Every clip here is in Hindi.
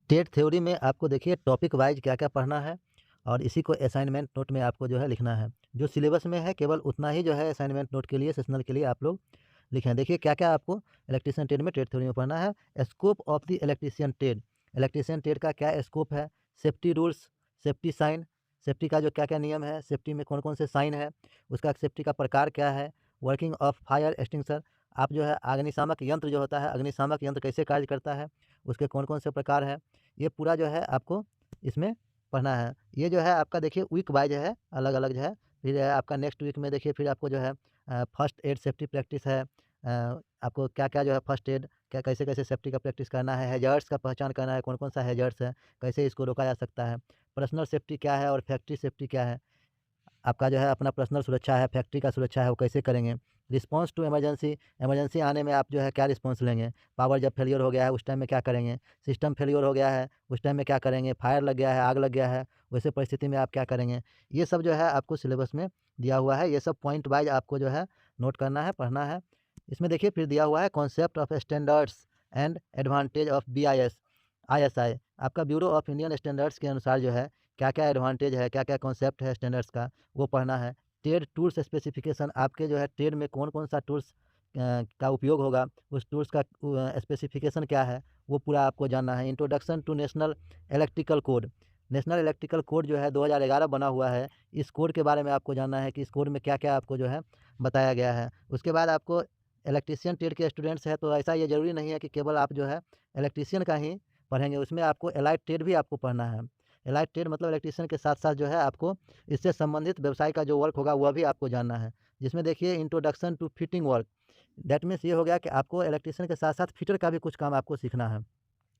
टेट थ्योरी में आपको देखिए टॉपिक वाइज क्या-क्या पढ़ना है और इसी को असाइनमेंट नोट में आपको जो है लिखना है। जो सिलेबस में है केवल उतना ही जो है असाइनमेंट नोट के लिए, सेशनल के लिए आप लोग लिखें। देखिए क्या-क्या आपको इलेक्ट्रीशियन ट्रेड में टेट थ्योरी में पढ़ना है। Scope of the electrician trade, electrician trade का क्या स्कोप है, safety rules, safety sign, safety का जो क्या-क्या नियम है, सेफ्टी में कौन-कौन से साइन है, उसका सेफ्टी का प्रकार क्या है, वर्किंग ऑफ फायर एक्सटिंग्विशर, आप जो है अग्निशामक यंत्र जो होता है, अग्निशामक यंत्र कैसे कार्य करता है, उसके कौन-कौन से प्रकार है, ये पूरा जो है आपको इसमें पढ़ना है। ये जो है आपका देखिए वीक वाइज़ है, अलग-अलग जो है। फिर आपका नेक्स्ट वीक में देखिए फिर आपको जो है फर्स्ट एड सेफ्टी प्रैक्टिस है। आपको क्या-क्या जो है फर्स्ट एड क्या कैसे-कैसे सेफ्टी का प्रैक्टिस करना है, हैज़ार्ड्स का पहचान करना है, कौन-कौन सा हैज़ार्ड्स है, कैसे इसको रोका जा सकता है, पर्सनल सेफ्टी क्या है और फैक्ट्री सेफ्टी क्या है। आपका जो है अपना पर्सनल सुरक्षा है, फैक्ट्री का सुरक्षा है, वो कैसे करेंगे? रिस्पॉन्स टू इमरजेंसी, इमरजेंसी आने में आप जो है क्या रिस्पॉन्स लेंगे? पावर जब फेलियर हो गया है, उस टाइम में क्या करेंगे? सिस्टम फेलियर हो गया है, उस टाइम में क्या करेंगे? फायर लग गया है, आग लग गया है, वैसे परिस्थिति में आप क्या करेंगे? ये सब जो है आपको सिलेबस में दिया हुआ है, ये सब पॉइंट वाइज़ आपको जो है नोट करना है, पढ़ना है। इसमें देखिए फिर दिया हुआ है concept of standards and advantage of BIS, ISI, आपका ब्यूरो ऑफ इंडियन स्टैंडर्ड्स के अनुसार जो है क्या-क्या एडवांटेज है, क्या-क्या कॉन्सेप्ट है स्टैंडर्ड्स का, वो पढ़ना है। ट्रेड टूल्स स्पेसिफिकेशन, आपके जो है ट्रेड में कौन-कौन सा टूल्स का उपयोग होगा, उस टूल्स का स्पेसिफिकेशन क्या है, वो पूरा आपको जानना है। Introduction to national electrical code, national electrical code जो है 2011 बना हुआ है, इस कोड के बारे में आपको जानना है कि इस कोड में क्या-क्या आपको जो है बताया गया है। उसके बाद आपको इलेक्ट्रीशियन ट्रेड के स्टूडेंट्स हैं, तो ऐसा ये ज़रूरी नहीं है कि केवल आप जो है इलेक्ट्रीशियन का ही पढ़ेंगे, उसमें आपको एलाइड ट्रेड भी आपको पढ़ना है। एलाइड ट्रेड मतलब इलेक्ट्रीशियन के साथ-साथ जो है आपको इससे संबंधित व्यवसाय का जो वर्क होगा वह भी आपको जानना है। जिसमें देखिए introduction to fitting work, that means ये हो गया कि आपको इलेक्ट्रीशियन के साथ-साथ फिटर का भी कुछ काम आपको सीखना है।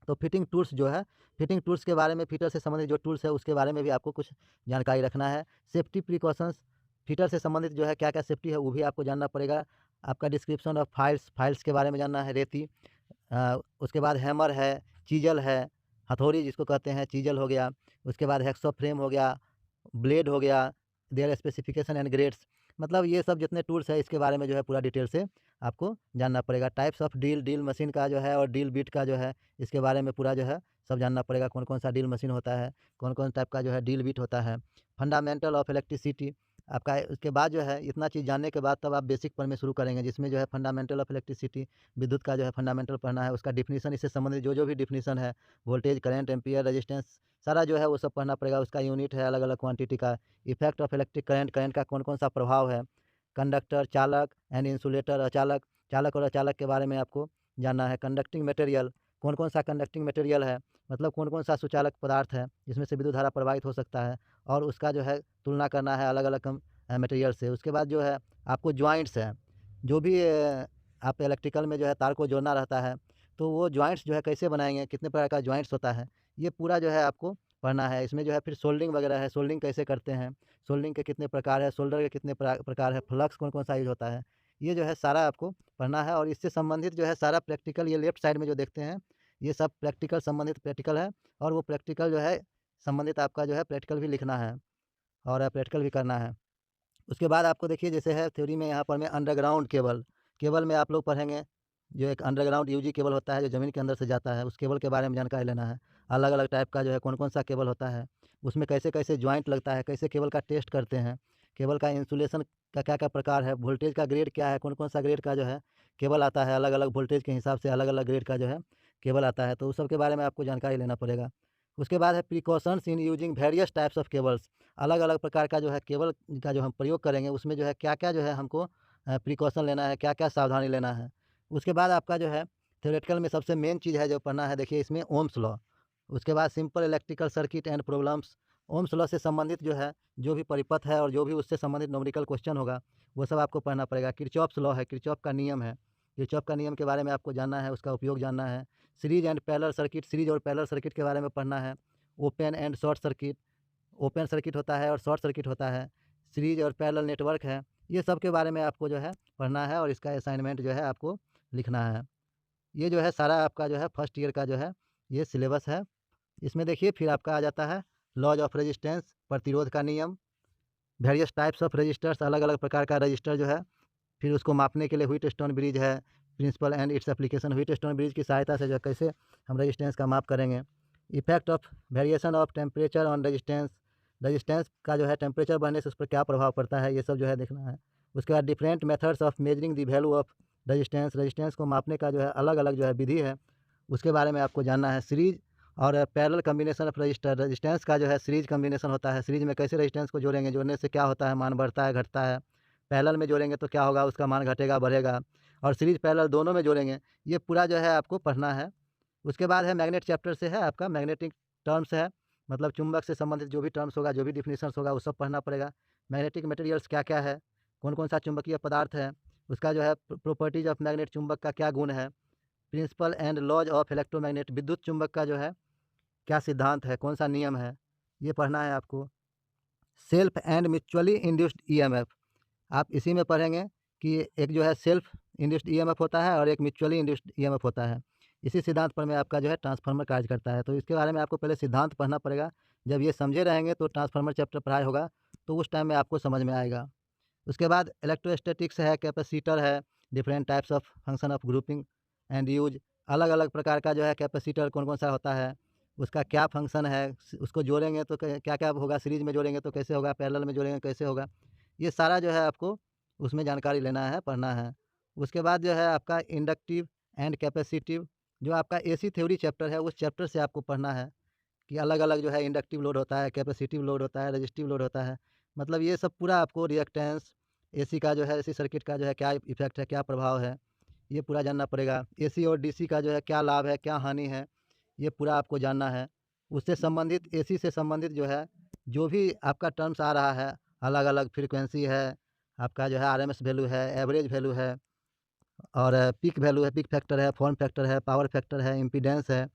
तो फिटिंग टूल्स जो है, फिटिंग टूल्स के बारे में, फिटर से संबंधित जो टूल्स है उसके बारे में भी आपको कुछ जानकारी रखना है। सेफ्टी प्रिकॉशंस, फिटर से संबंधित जो है क्या-क्या सेफ्टी है वो भी आपको जानना पड़ेगा। आपका डिस्क्रिप्शन ऑफ फाइल्स, फाइल्स के बारे में जानना है, रेती। उसके बाद हैमर है, चीज़ल है, हथौड़ी जिसको कहते हैं, चीज़ल हो गया। उसके बाद हैक्सॉ फ्रेम हो गया, ब्लेड हो गया, देयर स्पेसिफिकेशन एंड ग्रेड्स, मतलब ये सब जितने टूल्स हैं इसके बारे में जो है पूरा डिटेल से आपको जानना पड़ेगा। Types of drill, drill machine का जो है और ड्रिल बिट का जो है इसके बारे में पूरा जो है सब जानना पड़ेगा। कौन-कौन सा ड्रिल मशीन होता है, कौन-कौन टाइप का जो है ड्रिल बिट होता है। फंडामेंटल ऑफ इलेक्ट्रिसिटी, आपका उसके बाद जो है इतना चीज़ जानने के बाद तब आप बेसिक पढ़ने शुरू करेंगे, जिसमें जो है फंडामेंटल ऑफ इलेक्ट्रिसिटी, विद्युत का जो है फंडामेंटल पढ़ना है, उसका डेफिनिशन, इससे संबंधित जो-जो भी डेफिनिशन है, वोल्टेज, करंट, एम्पीयर, रेजिस्टेंस, सारा जो है वो सब पढ़ना पड़ेगा। उसका यूनिट है अलग-अलग क्वांटिटी का। Effect of electric current, current का कौन-कौन सा प्रभाव है। कंडक्टर, चालक एंड इंसुलेटर, अचालक, चालक और अचालक के बारे में आपको जानना है। कंडक्टिंग मटेरियल, कौन-कौन सा कंडक्टिंग मटेरियल है, मतलब कौन-कौन सा सुचालक पदार्थ है जिसमें से विद्युत धारा प्रवाहित हो सकता है, और उसका जो है तुलना करना है अलग-अलग मटेरियल से। उसके बाद जो है आपको जॉइंट्स हैं, जो भी आप इलेक्ट्रिकल में जो है तार को जोड़ना रहता है, तो वो जॉइंट्स जो है कैसे बनाएँगे, कितने प्रकार का जॉइंट्स होता है, ये पूरा जो है आपको पढ़ना है। इसमें जो है फिर सोल्डरिंग वगैरह है, सोल्डरिंग कैसे करते हैं, सोल्डरिंग के कितने प्रकार है, सोल्डर के कितने प्रकार है, फ्लक्स कौन-कौन सा यूज़ होता है, ये जो है सारा आपको पढ़ना है। और इससे संबंधित जो है सारा प्रैक्टिकल, ये लेफ्ट साइड में जो देखते हैं, ये सब प्रैक्टिकल संबंधित प्रैक्टिकल है, और वो प्रैक्टिकल जो है संबंधित आपका जो है प्रैक्टिकल भी लिखना है और प्रैक्टिकल भी करना है। उसके बाद आपको देखिए जैसे है थ्योरी में, यहाँ पर में अंडरग्राउंड केबल, केबल में आप लोग पढ़ेंगे, जो एक अंडरग्राउंड यूजी केबल होता है जो ज़मीन के अंदर से जाता है, उस केबल के बारे में जानकारी लेना है। अलग-अलग टाइप का जो है कौन-कौन सा केबल होता है, उसमें कैसे-कैसे जॉइंट लगता है, कैसे केबल का टेस्ट करते हैं, केबल का इंसुलेशन का क्या-क्या प्रकार है, वोल्टेज का ग्रेड क्या है, कौन-कौन सा ग्रेड का जो है केबल आता है, अलग-अलग वोल्टेज के हिसाब से अलग-अलग ग्रेड का जो है केबल आता है, तो उस सब के बारे में आपको जानकारी लेना पड़ेगा। उसके बाद है precautions in using various types of cables, अलग-अलग प्रकार का जो है केबल का जो हम प्रयोग करेंगे उसमें जो है क्या-क्या जो है हमको प्रिकॉशन लेना है, क्या-क्या सावधानी लेना है। उसके बाद आपका जो है थ्योरेटिकल में सबसे मेन चीज़ है जो पढ़ना है, देखिए इसमें ओम्स लॉ, उसके बाद simple electrical circuit and problems. Ohm's law से संबंधित जो है जो भी परिपथ है और जो भी उससे संबंधित न्यूमेरिकल क्वेश्चन होगा वो सब आपको पढ़ना पड़ेगा। किरचॉफ्स लॉ है, किरचॉफ का नियम है, किरचॉफ का नियम के बारे में आपको जानना है, उसका उपयोग जानना है। Series and parallel circuit, series और पैरेलल सर्किट के बारे में पढ़ना है। Open and short circuit, open circuit होता है और शॉर्ट सर्किट होता है, सीरीज और पैरेलल नेटवर्क है, ये सब के बारे में आपको जो है पढ़ना है और इसका असाइनमेंट जो है आपको लिखना है। ये जो है सारा आपका जो है फर्स्ट ईयर का जो है ये सिलेबस है। इसमें देखिए फिर आपका आ जाता है लॉज ऑफ रेजिस्टेंस, प्रतिरोध का नियम, वेरियस टाइप्स ऑफ रजिस्टर्स, अलग-अलग प्रकार का रजिस्टर जो है, फिर उसको मापने के लिए व्हीटस्टोन ब्रिज है, principle and its application, Wheatstone bridge की सहायता से जो है कैसे हम रेजिस्टेंस का माप करेंगे। Effect of variation of temperature on resistance, resistance का जो है टेम्परेचर बढ़ने से उस पर क्या प्रभाव पड़ता है, ये सब जो है देखना है। उसके बाद different methods of measuring the value of resistance, resistance को मापने का जो है अलग अलग जो है विधि है, उसके बारे में आपको जानना है। सीरीज और parallel combination of register, resistance का जो है सीरीज कम्बिनेशन होता है, सीरीज में कैसे रेजिस्टेंस को जोड़ेंगे, जोड़ने से क्या होता है, मान बढ़ता है घटता है। पैरेलल में जोड़ेंगे तो क्या होगा, उसका मान घटेगा बढ़ेगा। और सीरीज पैरेलल दोनों में जोड़ेंगे, ये पूरा जो है आपको पढ़ना है। उसके बाद है मैग्नेट चैप्टर से है आपका मैग्नेटिक टर्म्स है, मतलब चुंबक से संबंधित जो भी टर्म्स होगा, जो भी डिफिनीशंस होगा, वो सब पढ़ना पड़ेगा। मैग्नेटिक मटेरियल्स क्या क्या है, कौन कौन सा चुंबकीय पदार्थ है, उसका जो है प्रॉपर्टीज ऑफ मैग्नेट, चुंबक का क्या गुण है, principle and laws of electromagnet, विद्युत चुंबक का जो है क्या सिद्धांत है, कौन सा नियम है, ये पढ़ना है आपको। Self and mutually induced EMF, आप इसी में पढ़ेंगे कि एक जो है सेल्फ इंड्यूस्ड ईएमएफ होता है और एक म्यूचुअली इंड्यूस्ड ईएमएफ होता है। इसी सिद्धांत पर में आपका जो है ट्रांसफार्मर कार्य करता है, तो इसके बारे में आपको पहले सिद्धांत पढ़ना पड़ेगा। जब ये समझे रहेंगे तो ट्रांसफार्मर चैप्टर पढ़ाई होगा तो उस टाइम में आपको समझ में आएगा। उसके बाद इलेक्ट्रोस्टैटिक्स है, कैपेसिटर है, different types of function of grouping and use, अलग अलग प्रकार का जो है कैपेसिटर कौन कौन सा होता है, उसका क्या फंक्शन है, उसको जोड़ेंगे तो क्या क्या होगा, सीरीज में जोड़ेंगे तो कैसे होगा, पैरेलल में जोड़ेंगे कैसे होगा, ये सारा जो है आपको उसमें जानकारी लेना है, पढ़ना है। उसके बाद जो है आपका इंडक्टिव एंड कैपेसिटिव, जो आपका एसी थ्योरी चैप्टर है, उस चैप्टर से आपको पढ़ना है कि अलग अलग जो है इंडक्टिव लोड होता है, कैपेसिटिव लोड होता है, रजिस्टिव लोड होता है, मतलब ये सब पूरा आपको रिएक्टेंस, एसी का जो है एसी सर्किट का जो है क्या इफेक्ट है, क्या प्रभाव है, ये पूरा जानना पड़ेगा। एसी और डीसी का जो है क्या लाभ है, क्या हानि है, ये पूरा आपको जानना है। उससे संबंधित एसी से संबंधित जो है जो भी आपका टर्म्स आ रहा है, अलग अलग फ्रीक्वेंसी है, आपका जो है आरएमएस वैल्यू है, एवरेज वैल्यू है, और पीक वैल्यू है, पीक फैक्टर है, फॉर्म फैक्टर है, पावर फैक्टर है, इम्पीडेंस है,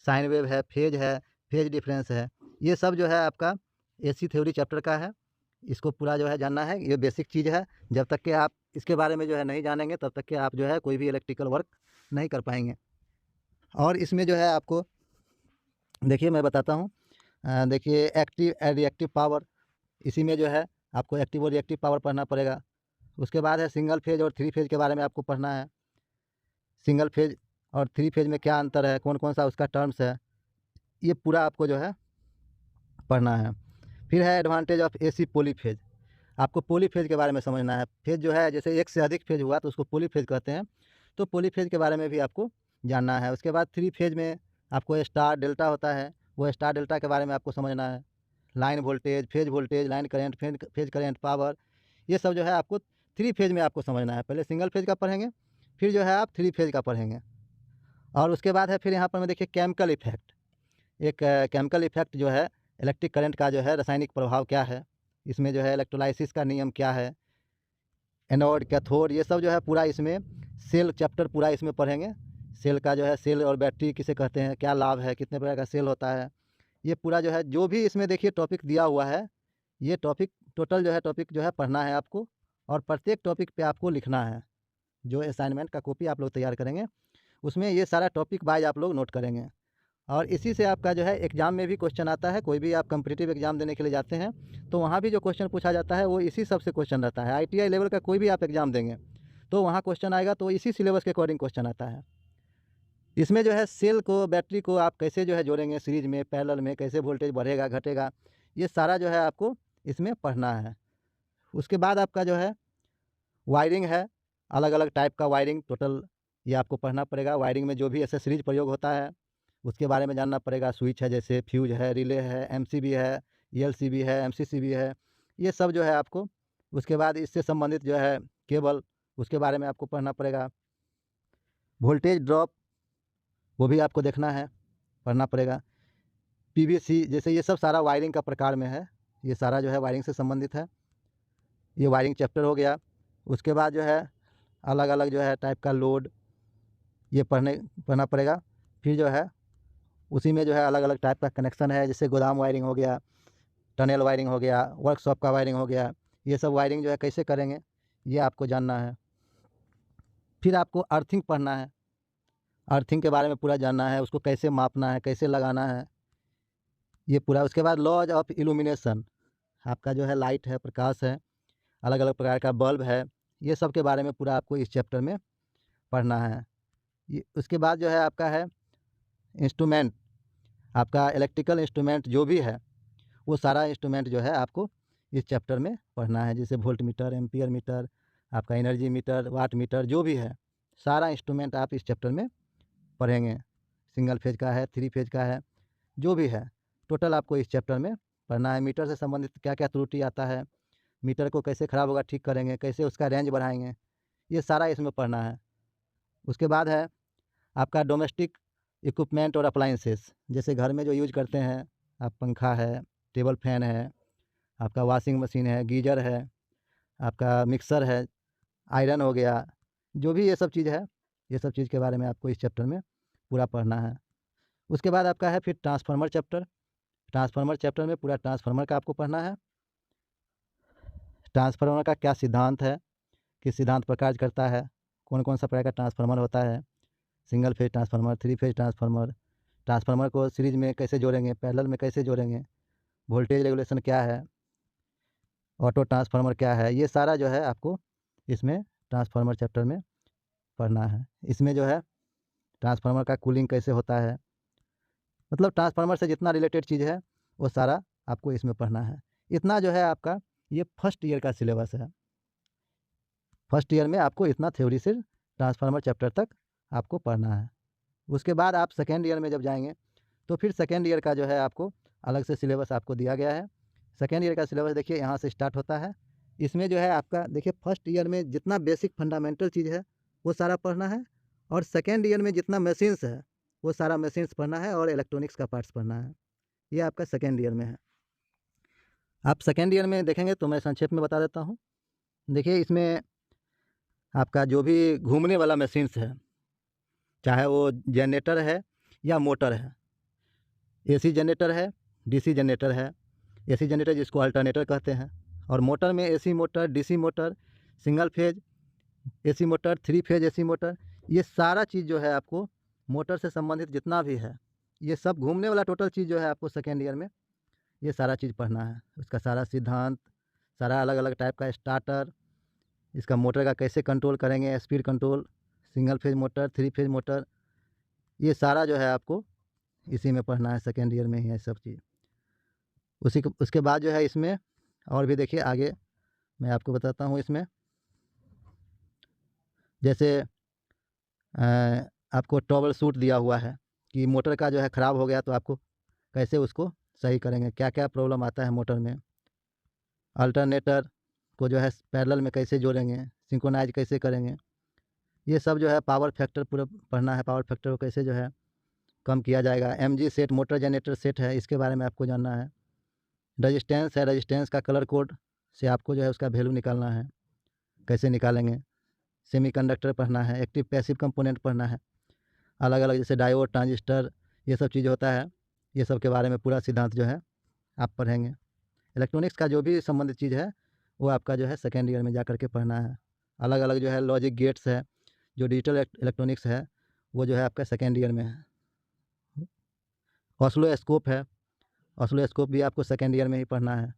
साइन वेव है, फेज डिफरेंस है, ये सब जो है आपका एसी थ्योरी चैप्टर का है। इसको पूरा जो है जानना है, ये बेसिक चीज़ है। जब तक कि आप इसके बारे में जो है नहीं जानेंगे तब तक कि आप जो है कोई भी इलेक्ट्रिकल वर्क नहीं कर पाएंगे। और इसमें जो है आपको देखिए मैं बताता हूँ, देखिए एक्टिव एंड रिएक्टिव पावर, इसी में जो है आपको एक्टिव और रिएक्टिव पावर पढ़ना पड़ेगा। उसके बाद है सिंगल फेज और थ्री फेज के बारे में आपको पढ़ना है। सिंगल फेज और थ्री फेज में क्या अंतर है, कौन कौन सा उसका टर्म्स है, ये पूरा आपको जो है पढ़ना है। फिर है एडवांटेज ऑफ एसी पॉलीफेज, आपको पॉलीफेज के बारे में समझना है। फेज जो है जैसे एक से अधिक फेज हुआ तो उसको पॉलीफेज कहते हैं, तो पॉलीफेज के बारे में भी आपको जानना है। उसके बाद थ्री फेज में आपको स्टार डेल्टा होता है, वो स्टार डेल्टा के बारे में आपको समझना है। Line voltage, line current, phase current, power, ये सब जो है आपको थ्री फेज में आपको समझना है। पहले सिंगल फेज का पढ़ेंगे, फिर जो है आप थ्री फेज का पढ़ेंगे। और उसके बाद है फिर यहाँ पर में देखिए केमिकल इफेक्ट, एक केमिकल इफेक्ट जो है इलेक्ट्रिक करंट का जो है रासायनिक प्रभाव क्या है, इसमें जो है इलेक्ट्रोलाइसिस का नियम क्या है, एनोड कैथोड, ये सब जो है पूरा इसमें सेल चैप्टर पूरा इसमें पढ़ेंगे। सेल का जो है सेल और बैटरी किसे कहते हैं, क्या लाभ है, कितने प्रकार का सेल होता है, ये पूरा जो है जो भी इसमें देखिए टॉपिक दिया हुआ है, ये टॉपिक टोटल जो है टॉपिक जो है पढ़ना है आपको, और प्रत्येक टॉपिक पे आपको लिखना है। जो असाइनमेंट का कॉपी आप लोग तैयार करेंगे उसमें ये सारा टॉपिक वाइज आप लोग नोट करेंगे। और इसी से आपका जो है एग्ज़ाम में भी क्वेश्चन आता है, कोई भी आप कम्पिटिटिव एग्ज़ाम देने के लिए जाते हैं तो वहाँ भी जो क्वेश्चन पूछा जाता है वो इसी सब से क्वेश्चन रहता है। आईटीआई लेवल का कोई भी आप एग्ज़ाम देंगे तो वहाँ क्वेश्चन आएगा तो इसी सिलेबस के अकॉर्डिंग क्वेश्चन आता है। इसमें जो है सेल को, बैटरी को आप कैसे जो है जोड़ेंगे, सीरीज में पैरेलल में कैसे वोल्टेज बढ़ेगा घटेगा, ये सारा जो है आपको इसमें पढ़ना है। उसके बाद आपका जो है वायरिंग है, अलग अलग टाइप का वायरिंग टोटल ये आपको पढ़ना पड़ेगा। वायरिंग में जो भी एसेसरीज प्रयोग होता है उसके बारे में जानना पड़ेगा। स्विच है, जैसे फ्यूज है, रिले है, एमसीबी है, ईएलसीबी है, एमसीसीबी है, ये सब जो है आपको। उसके बाद इससे संबंधित जो है केबल, उसके बारे में आपको पढ़ना पड़ेगा। वोल्टेज ड्रॉप, वो भी आपको देखना है, पढ़ना पड़ेगा। पीवीसी, जैसे ये सब सारा वायरिंग का प्रकार में है, ये सारा जो है वायरिंग से संबंधित है, ये वायरिंग चैप्टर हो गया। उसके बाद जो है अलग अलग जो है टाइप का लोड, ये पढ़ना पड़ेगा। फिर जो है उसी में जो है अलग अलग टाइप का कनेक्शन है, जैसे गोदाम वायरिंग हो गया, टनल वायरिंग हो गया, वर्कशॉप का वायरिंग हो गया, ये सब वायरिंग जो है कैसे करेंगे ये आपको जानना है। फिर आपको अर्थिंग पढ़ना है, अर्थिंग के बारे में पूरा जानना है, उसको कैसे मापना है, कैसे लगाना है, ये पूरा। उसके बाद लॉज ऑफ इल्यूमिनेशन, आपका जो है लाइट है, प्रकाश है, अलग अलग प्रकार का बल्ब है, ये सब के बारे में पूरा आपको इस चैप्टर में पढ़ना है। ये उसके बाद जो है आपका है इंस्ट्रूमेंट, आपका इलेक्ट्रिकल इंस्ट्रूमेंट जो भी है वो सारा इंस्ट्रूमेंट जो है आपको इस चैप्टर में पढ़ना है, जैसे वोल्ट मीटर, एम्पियर मीटर, आपका एनर्जी मीटर, वाट मीटर जो भी है सारा इंस्ट्रूमेंट आप इस चैप्टर में पढ़ेंगे। सिंगल फेज का है, 3 फेज का है, जो भी है टोटल आपको इस चैप्टर में पढ़ना है। मीटर से संबंधित क्या क्या त्रुटि आता है, मीटर को कैसे ख़राब होगा ठीक करेंगे, कैसे उसका रेंज बढ़ाएंगे, ये सारा इसमें पढ़ना है। उसके बाद है आपका डोमेस्टिक इक्विपमेंट और अप्लाइंसेस, जैसे घर में जो यूज करते हैं आप, पंखा है, टेबल फैन है, आपका वॉशिंग मशीन है, गीजर है, आपका मिक्सर है, आयरन हो गया, जो भी ये सब चीज़ है, ये सब चीज़ के बारे में आपको इस चैप्टर में पूरा पढ़ना है। उसके बाद आपका है फिर ट्रांसफार्मर चैप्टर। ट्रांसफार्मर चैप्टर में पूरा ट्रांसफार्मर का आपको पढ़ना है। ट्रांसफार्मर का क्या सिद्धांत है, किस सिद्धांत पर कार्य करता है, कौन कौन सा प्रकार का ट्रांसफार्मर होता है, single phase transformer, 3 phase transformer, transformer को सीरीज में कैसे जोड़ेंगे, पैरेलल में कैसे जोड़ेंगे, वोल्टेज रेगुलेशन क्या है, ऑटो ट्रांसफार्मर क्या है, ये सारा जो है आपको इसमें ट्रांसफार्मर चैप्टर में पढ़ना है। इसमें जो है ट्रांसफार्मर का कूलिंग कैसे होता है, मतलब ट्रांसफार्मर से जितना रिलेटेड चीज़ है वो सारा आपको इसमें पढ़ना है। इतना जो है आपका ये फर्स्ट ईयर का सिलेबस है। फर्स्ट ईयर में आपको इतना थ्योरी से ट्रांसफार्मर चैप्टर तक आपको पढ़ना है। उसके बाद आप सेकेंड ईयर में जब जाएंगे तो फिर सेकेंड ईयर का जो है आपको अलग से सिलेबस आपको दिया गया है। सेकेंड ईयर का सिलेबस देखिए यहाँ से स्टार्ट होता है। इसमें जो है आपका देखिए फर्स्ट ईयर में जितना बेसिक फंडामेंटल चीज़ है वो सारा पढ़ना है, और सेकेंड ईयर में जितना मशीन्स है वो सारा मशीन्स पढ़ना है, और इलेक्ट्रॉनिक्स का पार्ट्स पढ़ना है। ये आपका सेकेंड ईयर में है। आप सेकेंड ईयर में देखेंगे तो मैं संक्षेप में बता देता हूँ। देखिए इसमें आपका जो भी घूमने वाला मशीन्स है, चाहे वो जनरेटर है या मोटर है, एसी जनरेटर है, डीसी जनरेटर है। एसी जनरेटर जिसको अल्टरनेटर कहते हैं, और मोटर में AC motor, DC motor, single phase AC motor, 3 phase AC motor, ये सारा चीज़ जो है आपको मोटर से संबंधित जितना भी है ये सब घूमने वाला टोटल चीज़ जो है आपको सेकेंड ईयर में ये सारा चीज़ पढ़ना है। उसका सारा सिद्धांत, सारा अलग अलग टाइप का स्टार्टर, इसका मोटर का कैसे कंट्रोल करेंगे, speed control, single phase motor, 3 phase motor, ये सारा जो है आपको इसी में पढ़ना है। सेकेंड ईयर में ही है सब चीज़। उसके बाद जो है इसमें और भी देखिए आगे मैं आपको बताता हूँ। इसमें जैसे आपको ट्रबल शूट दिया हुआ है कि मोटर का जो है ख़राब हो गया तो आपको कैसे उसको सही करेंगे, क्या क्या प्रॉब्लम आता है मोटर में, अल्टरनेटर को जो है पैरेलल में कैसे जोड़ेंगे, सिंक्रोनाइज कैसे करेंगे, ये सब जो है पावर फैक्टर पूरा पढ़ना है। पावर फैक्टर को कैसे जो है कम किया जाएगा। MG set motor generator set है, इसके बारे में आपको जानना है। रजिस्टेंस है, रजिस्टेंस का कलर कोड से आपको जो है उसका वैल्यू निकालना है, कैसे निकालेंगे। सेमीकंडक्टर पढ़ना है, एक्टिव पैसिव कंपोनेंट पढ़ना है, अलग अलग जैसे डायोड, ट्रांजिस्टर, ये सब चीज़ होता है, ये सब के बारे में पूरा सिद्धांत जो है आप पढ़ेंगे। इलेक्ट्रॉनिक्स का जो भी संबंधित चीज़ है वो आपका जो है सेकेंड ईयर में जा कर के पढ़ना है। अलग अलग जो है लॉजिक गेट्स है, जो डिजिटल इलेक्ट्रॉनिक्स है वो जो है आपका सेकेंड ईयर में है। ऑसिलोस्कोप है, ऑसिलोस्कोप भी आपको सेकेंड ईयर में ही पढ़ना है।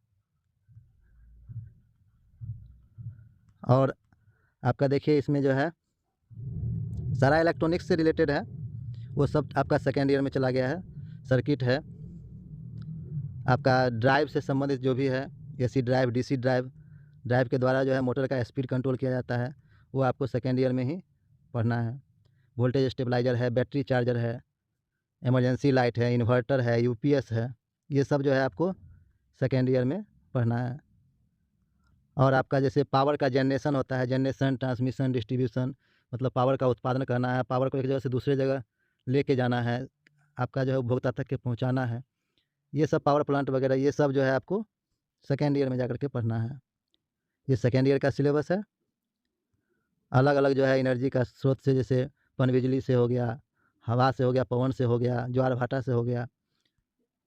और आपका देखिए इसमें जो है सारा इलेक्ट्रॉनिक्स से रिलेटेड है, वो सब आपका सेकेंड ईयर में चला गया है। सर्किट है, आपका ड्राइव से संबंधित जो भी है, AC drive, DC drive, drive के द्वारा जो है मोटर का स्पीड कंट्रोल किया जाता है, वो आपको सेकेंड ईयर में ही पढ़ना है। वोल्टेज स्टेबलाइजर है, बैटरी चार्जर है, इमरजेंसी लाइट है, इन्वर्टर है, यूपीएस है, ये सब जो है आपको सेकेंड ईयर में पढ़ना है। और आपका जैसे पावर का जनरेशन होता है, जनरेशन, ट्रांसमिशन, डिस्ट्रीब्यूशन, मतलब पावर का उत्पादन करना है, पावर को एक जगह से दूसरे जगह लेके जाना है, आपका जो है उपभोक्ता तक के पहुंचाना है, ये सब पावर प्लांट वगैरह ये सब जो है आपको सेकेंड ईयर में जा कर के पढ़ना है। ये सेकेंड ईयर का सिलेबस है। अलग अलग जो है एनर्जी का स्रोत से, जैसे पनबिजली से हो गया, हवा से हो गया, पवन से हो गया, ज्वार भाटा से हो गया,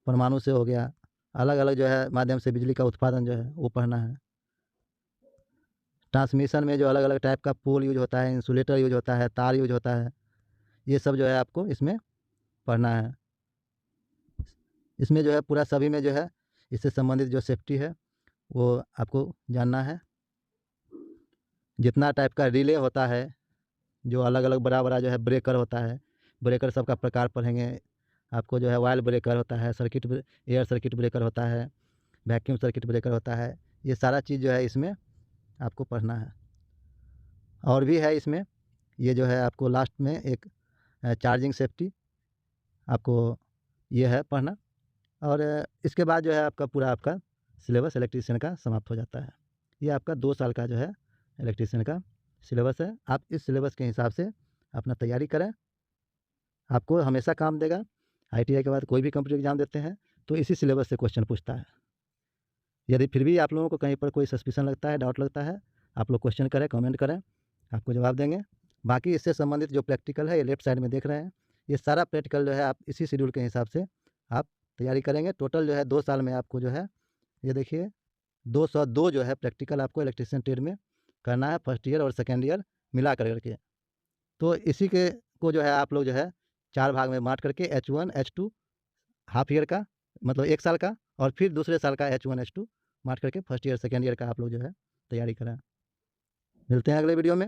परमाणु से हो गया, अलग अलग जो है माध्यम से बिजली का उत्पादन जो है वो पढ़ना है। ट्रांसमिशन में जो अलग अलग टाइप का पोल यूज होता है, इंसुलेटर यूज होता है, तार यूज होता है, ये सब जो है आपको इसमें पढ़ना है। इसमें जो है पूरा सभी में जो है इससे संबंधित जो सेफ्टी है वो आपको जानना है। जितना टाइप का रिले होता है, जो अलग अलग बड़ा बड़ा जो है ब्रेकर होता है, ब्रेकर सबका प्रकार पढ़ेंगे। आपको जो है ऑयल ब्रेकर होता है, एयर सर्किट ब्रेकर होता है, वैक्यूम सर्किट ब्रेकर होता है। ये सारा चीज़ जो है इसमें आपको पढ़ना है। और भी है इसमें, ये जो है आपको लास्ट में एक चार्जिंग सेफ्टी आपको ये है पढ़ना। और इसके बाद जो है आपका पूरा आपका सिलेबस इलेक्ट्रीशियन का समाप्त हो जाता है। ये आपका 2 साल का जो है इलेक्ट्रीशियन का सिलेबस है। आप इस सिलेबस के हिसाब से अपना तैयारी करें, आपको हमेशा काम देगा। ITI के बाद कोई भी कॉम्पिटिटिव एग्ज़ाम देते हैं तो इसी सिलेबस से क्वेश्चन पूछता है। यदि फिर भी आप लोगों को कहीं पर कोई सस्पिशन लगता है, डाउट लगता है, आप लोग क्वेश्चन करें, कमेंट करें, आपको जवाब देंगे। बाकी इससे संबंधित जो प्रैक्टिकल है, ये लेफ्ट साइड में देख रहे हैं, ये सारा प्रैक्टिकल जो है आप इसी शेड्यूल के हिसाब से आप तैयारी करेंगे। टोटल जो है 2 साल में आपको जो है ये देखिए 202 जो है प्रैक्टिकल आपको इलेक्ट्रीशियन ट्रेड में करना है, फर्स्ट ईयर और सेकेंड ईयर मिला करके। तो इसी के को जो है आप लोग जो है 4 भाग में बाँट करके H1 H2 हाफ ईयर का मतलब 1 साल का, और फिर दूसरे साल का H1 H2 बाँट करके फर्स्ट ईयर सेकेंड ईयर का आप लोग जो है तैयारी करें। मिलते हैं अगले वीडियो में।